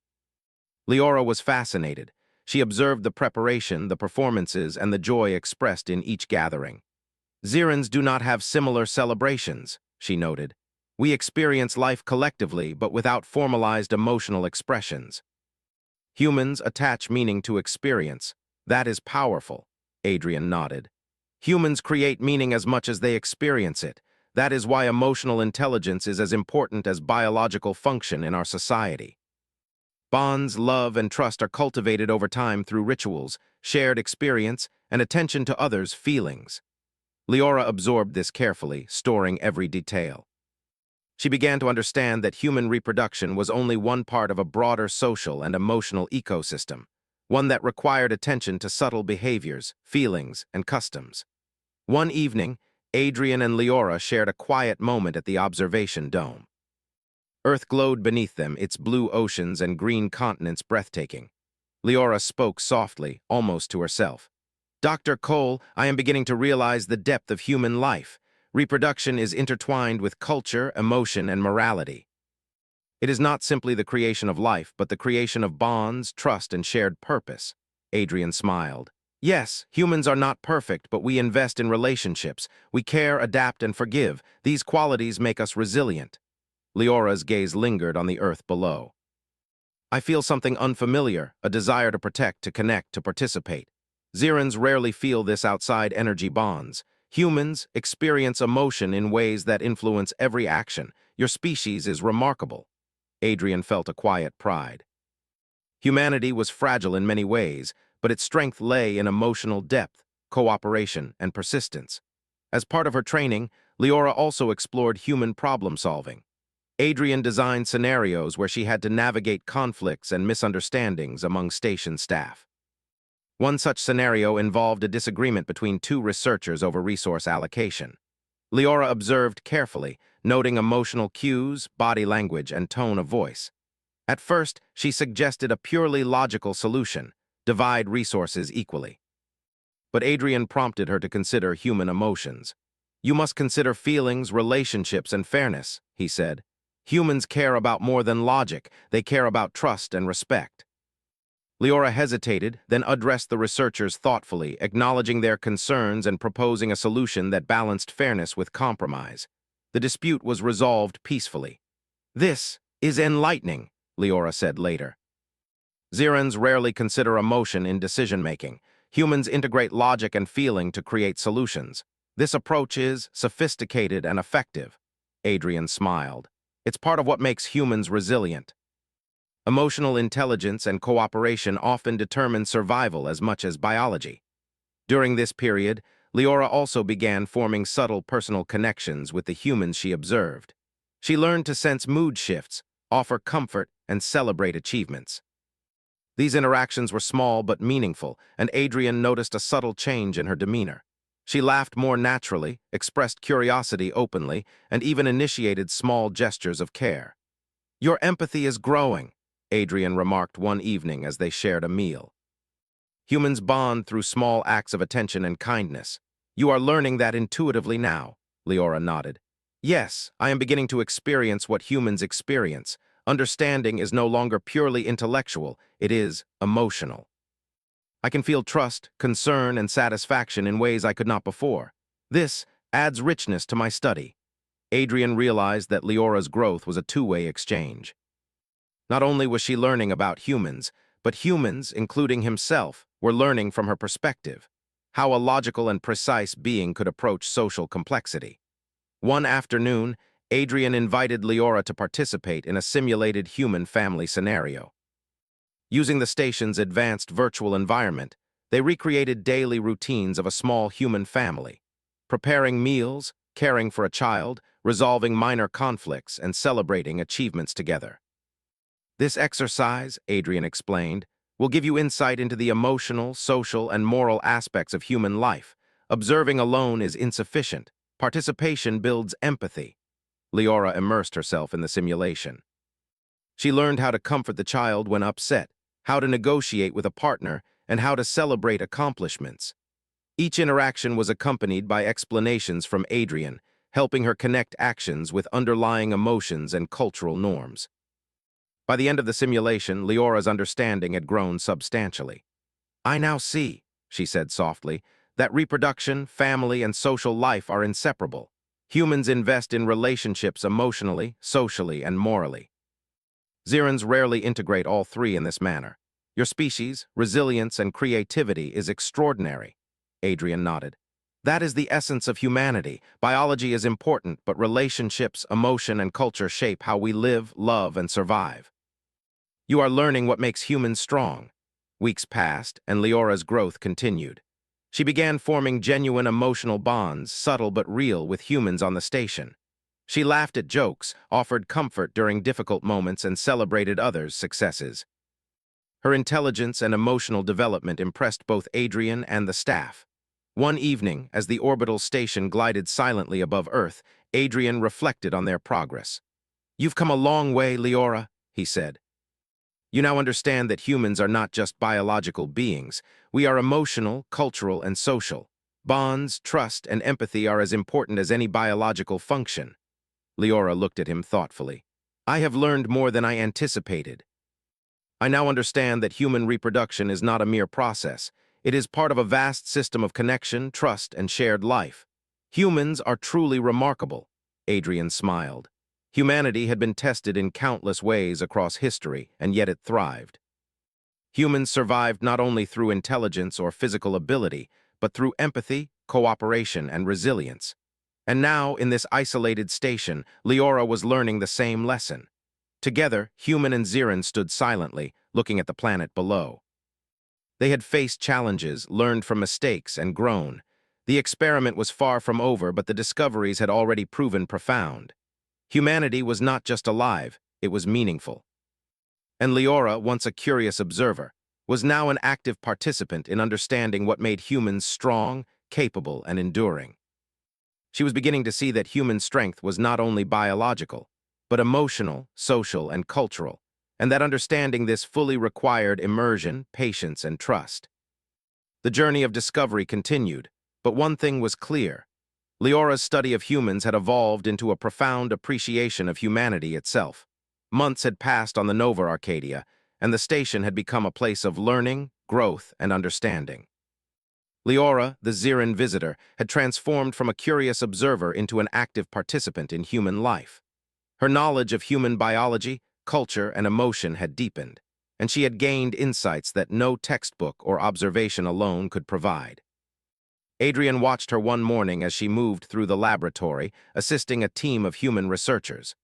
Leora was fascinated. She observed the preparation, the performances, and the joy expressed in each gathering. Xerans do not have similar celebrations, she noted. We experience life collectively, but without formalized emotional expressions. Humans attach meaning to experience. That is powerful, Adrian nodded. Humans create meaning as much as they experience it. That is why emotional intelligence is as important as biological function in our society. Bonds, love, and trust are cultivated over time through rituals, shared experience, and attention to others' feelings. Leora absorbed this carefully, storing every detail. She began to understand that human reproduction was only one part of a broader social and emotional ecosystem, one that required attention to subtle behaviors, feelings, and customs. One evening, Adrian and Leora shared a quiet moment at the observation dome. Earth glowed beneath them, its blue oceans and green continents breathtaking. Leora spoke softly, almost to herself. Dr. Cole, I am beginning to realize the depth of human life. Reproduction is intertwined with culture, emotion, and morality. It is not simply the creation of life, but the creation of bonds, trust, and shared purpose. Adrian smiled. Yes, humans are not perfect, but we invest in relationships. We care, adapt, and forgive. These qualities make us resilient. Leora's gaze lingered on the earth below. I feel something unfamiliar, a desire to protect, to connect, to participate. Xerans rarely feel this outside energy bonds. Humans experience emotion in ways that influence every action. Your species is remarkable. Adrian felt a quiet pride. Humanity was fragile in many ways, but its strength lay in emotional depth, cooperation, and persistence. As part of her training, Leora also explored human problem-solving. Adrian designed scenarios where she had to navigate conflicts and misunderstandings among station staff. One such scenario involved a disagreement between two researchers over resource allocation. Leora observed carefully, noting emotional cues, body language, and tone of voice. At first, she suggested a purely logical solution: divide resources equally. But Adrian prompted her to consider human emotions. You must consider feelings, relationships, and fairness, he said. Humans care about more than logic. They care about trust and respect. Leora hesitated, then addressed the researchers thoughtfully, acknowledging their concerns and proposing a solution that balanced fairness with compromise. The dispute was resolved peacefully. This is enlightening, Leora said later. Xerans rarely consider emotion in decision-making. Humans integrate logic and feeling to create solutions. This approach is sophisticated and effective. Adrian smiled. It's part of what makes humans resilient. Emotional intelligence and cooperation often determine survival as much as biology. During this period, Leora also began forming subtle personal connections with the humans she observed. She learned to sense mood shifts, offer comfort, and celebrate achievements. These interactions were small but meaningful, and Adrian noticed a subtle change in her demeanor. She laughed more naturally, expressed curiosity openly, and even initiated small gestures of care. Your empathy is growing, Adrian remarked one evening as they shared a meal. Humans bond through small acts of attention and kindness. You are learning that intuitively now, Leora nodded. Yes, I am beginning to experience what humans experience. Understanding is no longer purely intellectual, it is emotional. I can feel trust, concern, and satisfaction in ways I could not before. This adds richness to my study. Adrian realized that Leora's growth was a two-way exchange. Not only was she learning about humans, but humans, including himself, were learning from her perspective, how a logical and precise being could approach social complexity. One afternoon, Adrian invited Leora to participate in a simulated human family scenario. Using the station's advanced virtual environment, they recreated daily routines of a small human family, preparing meals, caring for a child, resolving minor conflicts, and celebrating achievements together. This exercise, Adrian explained, will give you insight into the emotional, social, and moral aspects of human life. Observing alone is insufficient. Participation builds empathy. Leora immersed herself in the simulation. She learned how to comfort the child when upset, how to negotiate with a partner, and how to celebrate accomplishments. Each interaction was accompanied by explanations from Adrian, helping her connect actions with underlying emotions and cultural norms. By the end of the simulation, Leora's understanding had grown substantially. "I now see," she said softly, "that reproduction, family, and social life are inseparable. Humans invest in relationships emotionally, socially, and morally. Xerans rarely integrate all three in this manner. Your species, resilience, and creativity is extraordinary." Adrian nodded. "That is the essence of humanity. Biology is important, but relationships, emotion, and culture shape how we live, love, and survive. You are learning what makes humans strong." Weeks passed, and Leora's growth continued. She began forming genuine emotional bonds, subtle but real, with humans on the station. She laughed at jokes, offered comfort during difficult moments, and celebrated others' successes. Her intelligence and emotional development impressed both Adrian and the staff. One evening, as the orbital station glided silently above Earth, Adrian reflected on their progress. "You've come a long way, Leora," he said. "You now understand that humans are not just biological beings. We are emotional, cultural, and social. Bonds, trust, and empathy are as important as any biological function." Leora looked at him thoughtfully. "I have learned more than I anticipated. I now understand that human reproduction is not a mere process. It is part of a vast system of connection, trust, and shared life. Humans are truly remarkable." Adrian smiled. Humanity had been tested in countless ways across history, and yet it thrived. Humans survived not only through intelligence or physical ability, but through empathy, cooperation, and resilience. And now, in this isolated station, Leora was learning the same lesson. Together, human and Xeran stood silently, looking at the planet below. They had faced challenges, learned from mistakes, and grown. The experiment was far from over, but the discoveries had already proven profound. Humanity was not just alive, it was meaningful. And Leora, once a curious observer, was now an active participant in understanding what made humans strong, capable, and enduring. She was beginning to see that human strength was not only biological, but emotional, social, and cultural, and that understanding this fully required immersion, patience, and trust. The journey of discovery continued, but one thing was clear. Leora's study of humans had evolved into a profound appreciation of humanity itself. Months had passed on the Nova Arcadia, and the station had become a place of learning, growth, and understanding. Leora, the Xeran visitor, had transformed from a curious observer into an active participant in human life. Her knowledge of human biology, culture, and emotion had deepened, and she had gained insights that no textbook or observation alone could provide. Adrian watched her one morning as she moved through the laboratory, assisting a team of human researchers.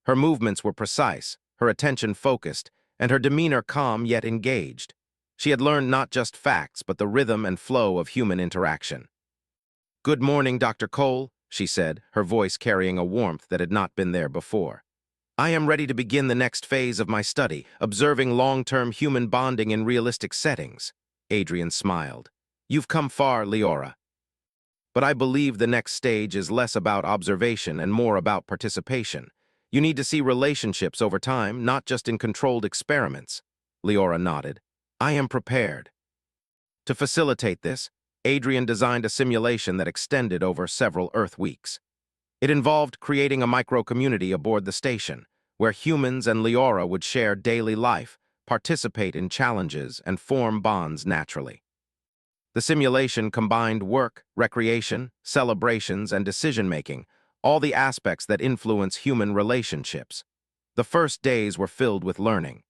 Her movements were precise, her attention focused, and her demeanor calm yet engaged. She had learned not just facts, but the rhythm and flow of human interaction. "Good morning, Dr. Cole," she said, her voice carrying a warmth that had not been there before. "I am ready to begin the next phase of my study, observing long-term human bonding in realistic settings." Adrian smiled. "You've come far, Leora. But I believe the next stage is less about observation and more about participation. You need to see relationships over time, not just in controlled experiments." Leora nodded. "I am prepared." To facilitate this, Adrian designed a simulation that extended over several Earth weeks. It involved creating a micro-community aboard the station, where humans and Leora would share daily life, participate in challenges, and form bonds naturally. The simulation combined work, recreation, celebrations, and decision-making, all the aspects that influence human relationships. The first days were filled with learning.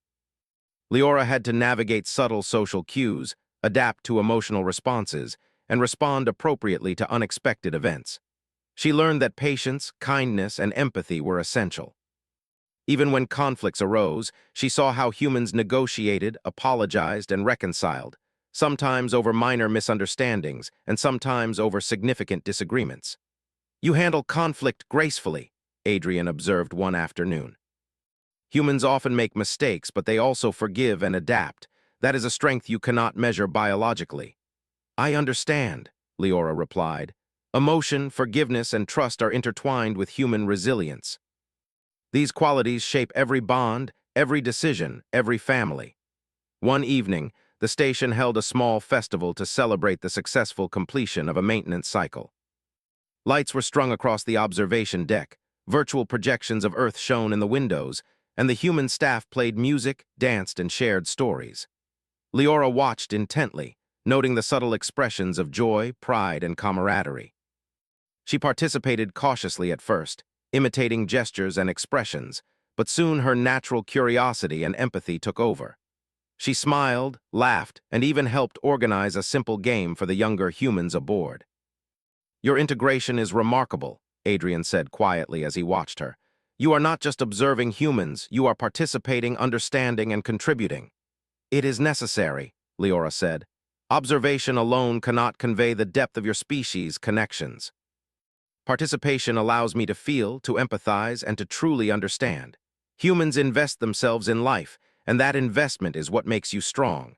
Leora had to navigate subtle social cues, adapt to emotional responses, and respond appropriately to unexpected events. She learned that patience, kindness, and empathy were essential. Even when conflicts arose, she saw how humans negotiated, apologized, and reconciled, sometimes over minor misunderstandings and sometimes over significant disagreements. "You handle conflict gracefully," Adrian observed one afternoon. "Humans often make mistakes, but they also forgive and adapt. That is a strength you cannot measure biologically." "I understand," Leora replied. Emotion, forgiveness, and trust are intertwined with human resilience. These qualities shape every bond, every decision, every family. One evening, the station held a small festival to celebrate the successful completion of a maintenance cycle. Lights were strung across the observation deck, virtual projections of Earth shone in the windows, and the human staff played music, danced, and shared stories. Leora watched intently, noting the subtle expressions of joy, pride, and camaraderie. She participated cautiously at first, imitating gestures and expressions, but soon her natural curiosity and empathy took over. She smiled, laughed, and even helped organize a simple game for the younger humans aboard. "Your integration is remarkable," Adrian said quietly as he watched her. "You are not just observing humans, you are participating, understanding, and contributing." "It is necessary," Leora said. "Observation alone cannot convey the depth of your species' connections. Participation allows me to feel, to empathize, and to truly understand. Humans invest themselves in life, and that investment is what makes you strong."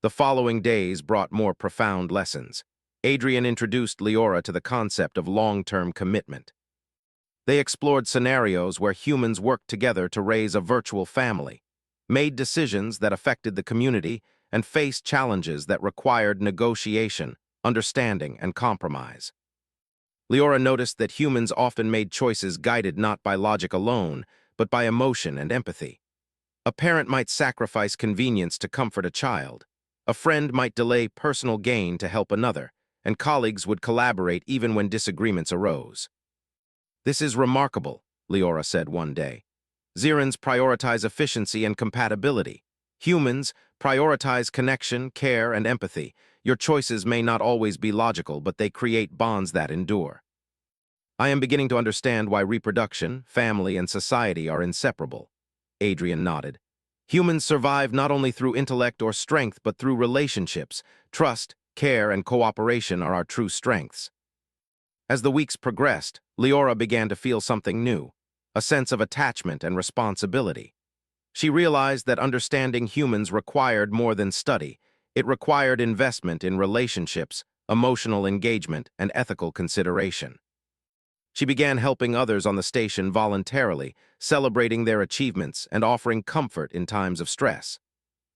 The following days brought more profound lessons. Adrian introduced Leora to the concept of long-term commitment. They explored scenarios where humans worked together to raise a virtual family, made decisions that affected the community, and faced challenges that required negotiation, understanding, and compromise. Leora noticed that humans often made choices guided not by logic alone, but by emotion and empathy. A parent might sacrifice convenience to comfort a child. A friend might delay personal gain to help another, and colleagues would collaborate even when disagreements arose. "This is remarkable," Leora said one day. "Xerans prioritize efficiency and compatibility. Humans prioritize connection, care, and empathy. Your choices may not always be logical, but they create bonds that endure." "I am beginning to understand why reproduction, family, and society are inseparable," Adrian nodded. "Humans survive not only through intellect or strength, but through relationships. Trust, care, and cooperation are our true strengths." As the weeks progressed, Leora began to feel something new, a sense of attachment and responsibility. She realized that understanding humans required more than study. It required investment in relationships, emotional engagement, and ethical consideration. She began helping others on the station voluntarily, celebrating their achievements and offering comfort in times of stress.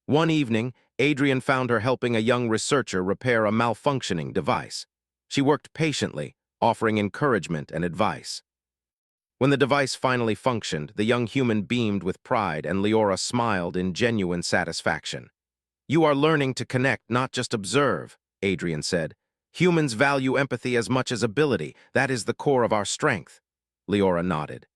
One evening, Adrian found her helping a young researcher repair a malfunctioning device. She worked patiently, offering encouragement and advice. When the device finally functioned, the young human beamed with pride and Leora smiled in genuine satisfaction. "You are learning to connect, not just observe," Adrian said. "Humans value empathy as much as ability. That is the core of our strength." Leora nodded.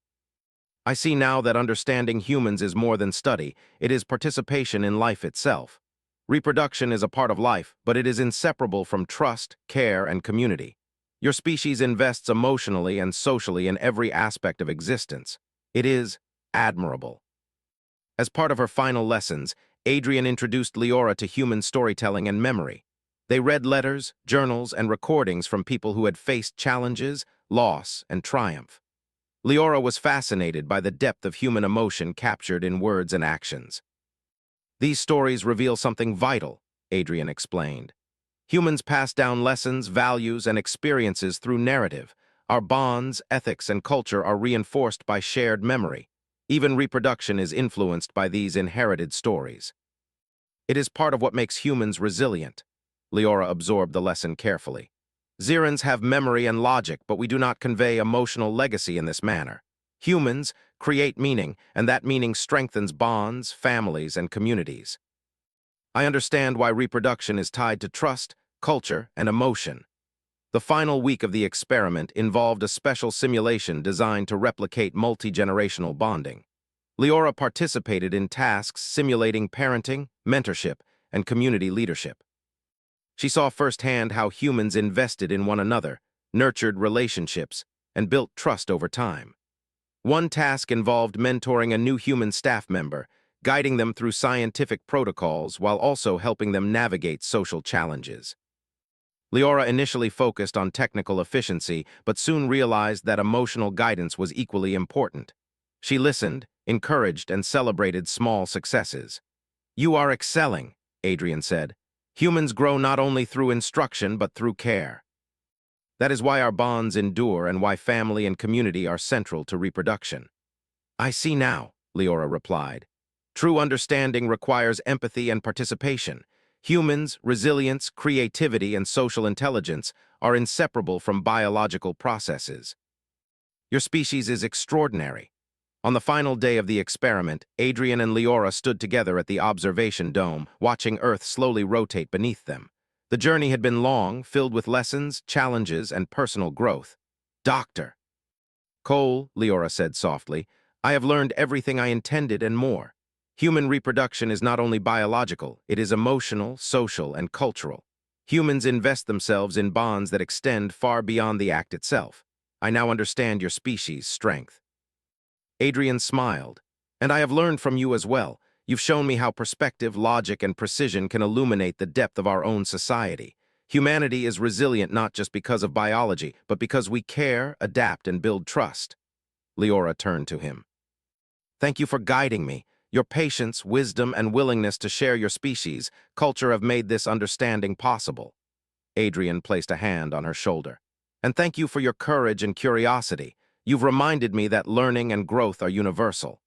"I see now that understanding humans is more than study. It is participation in life itself. Reproduction is a part of life, but it is inseparable from trust, care, and community. Your species invests emotionally and socially in every aspect of existence. It is admirable." As part of her final lessons, Adrian introduced Leora to human storytelling and memory. They read letters, journals, and recordings from people who had faced challenges, loss, and triumph. Leora was fascinated by the depth of human emotion captured in words and actions. "These stories reveal something vital," Adrian explained. "Humans pass down lessons, values, and experiences through narrative. Our bonds, ethics, and culture are reinforced by shared memory. Even reproduction is influenced by these inherited stories. It is part of what makes humans resilient." Leora absorbed the lesson carefully. "Xerans have memory and logic, but we do not convey emotional legacy in this manner. Humans create meaning, and that meaning strengthens bonds, families, and communities. I understand why reproduction is tied to trust, culture, and emotion." The final week of the experiment involved a special simulation designed to replicate multi-generational bonding. Leora participated in tasks simulating parenting, mentorship, and community leadership. She saw firsthand how humans invested in one another, nurtured relationships, and built trust over time. One task involved mentoring a new human staff member, guiding them through scientific protocols while also helping them navigate social challenges. Leora initially focused on technical efficiency, but soon realized that emotional guidance was equally important. She listened, encouraged, and celebrated small successes. "You are excelling," Adrian said. "Humans grow not only through instruction, but through care." That is why our bonds endure and why family and community are central to reproduction. I see now, Leora replied. True understanding requires empathy and participation. Humans, resilience, creativity, and social intelligence are inseparable from biological processes. Your species is extraordinary. On the final day of the experiment, Adrian and Leora stood together at the observation dome, watching Earth slowly rotate beneath them. The journey had been long, filled with lessons, challenges, and personal growth. Doctor Cole, Leora said softly, I have learned everything I intended and more. Human reproduction is not only biological, it is emotional, social, and cultural. Humans invest themselves in bonds that extend far beyond the act itself. I now understand your species' strength. Adrian smiled. And I have learned from you as well. You've shown me how perspective, logic, and precision can illuminate the depth of our own society. Humanity is resilient not just because of biology, but because we care, adapt, and build trust. Leora turned to him. Thank you for guiding me. Your patience, wisdom, and willingness to share your species, culture have made this understanding possible. Adrian placed a hand on her shoulder. And thank you for your courage and curiosity. You've reminded me that learning and growth are universal.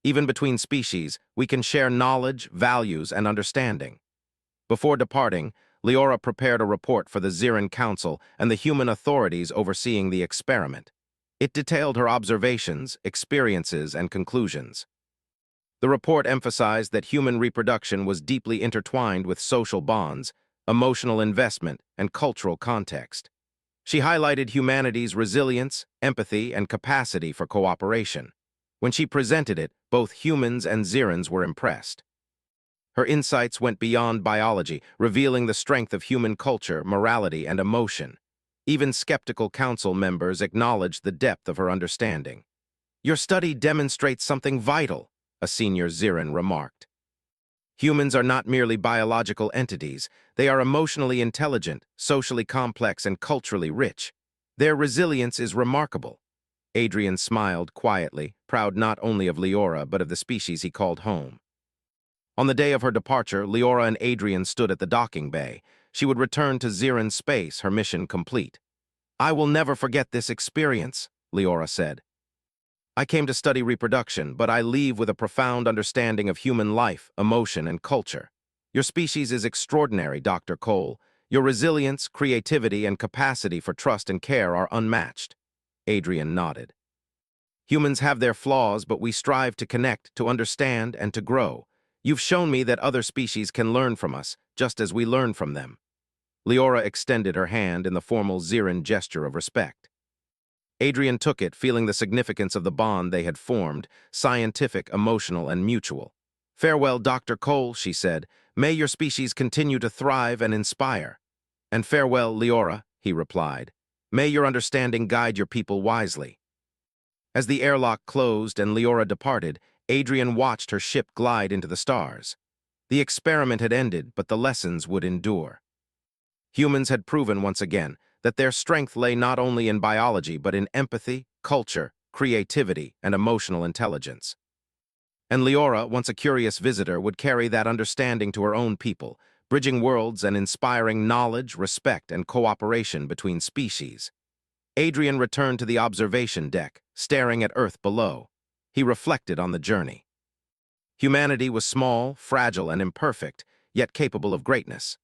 Even between species, we can share knowledge, values, and understanding. Before departing, Leora prepared a report for the Xiran Council and the human authorities overseeing the experiment. It detailed her observations, experiences, and conclusions. The report emphasized that human reproduction was deeply intertwined with social bonds, emotional investment, and cultural context. She highlighted humanity's resilience, empathy, and capacity for cooperation. When she presented it, both humans and Xirans were impressed. Her insights went beyond biology, revealing the strength of human culture, morality, and emotion. Even skeptical council members acknowledged the depth of her understanding. Your study demonstrates something vital, a senior Xiran remarked. Humans are not merely biological entities, they are emotionally intelligent, socially complex, and culturally rich. Their resilience is remarkable. Adrian smiled quietly, proud not only of Leora but of the species he called home. On the day of her departure, Leora and Adrian stood at the docking bay. She would return to Xiran space, her mission complete. I will never forget this experience, Leora said. I came to study reproduction, but I leave with a profound understanding of human life, emotion, and culture. Your species is extraordinary, Dr. Cole. Your resilience, creativity, and capacity for trust and care are unmatched. Adrian nodded. Humans have their flaws, but we strive to connect, to understand, and to grow. You've shown me that other species can learn from us, just as we learn from them. Leora extended her hand in the formal Xiran gesture of respect. Adrian took it, feeling the significance of the bond they had formed, scientific, emotional, and mutual. Farewell, Dr. Cole, she said. May your species continue to thrive and inspire. And farewell, Leora, he replied. May your understanding guide your people wisely. As the airlock closed and Leora departed, Adrian watched her ship glide into the stars. The experiment had ended, but the lessons would endure. Humans had proven once again that their strength lay not only in biology but in empathy, culture, creativity, and emotional intelligence. And Leora, once a curious visitor, would carry that understanding to her own people, bridging worlds and inspiring knowledge, respect, and cooperation between species. Adrian returned to the observation deck, staring at Earth below. He reflected on the journey. Humanity was small, fragile, and imperfect, yet capable of greatness.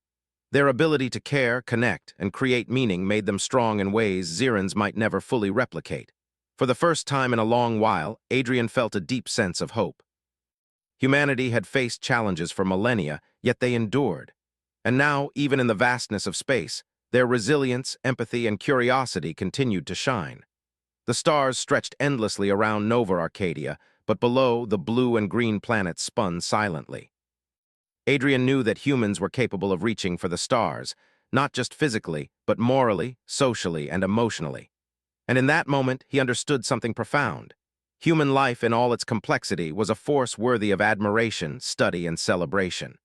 Their ability to care, connect, and create meaning made them strong in ways Xirans might never fully replicate. For the first time in a long while, Adrian felt a deep sense of hope. Humanity had faced challenges for millennia, yet they endured. And now, even in the vastness of space, their resilience, empathy, and curiosity continued to shine. The stars stretched endlessly around Nova Arcadia, but below, the blue and green planets spun silently. Adrian knew that humans were capable of reaching for the stars, not just physically, but morally, socially, and emotionally. And in that moment, he understood something profound. Human life in all its complexity was a force worthy of admiration, study, and celebration.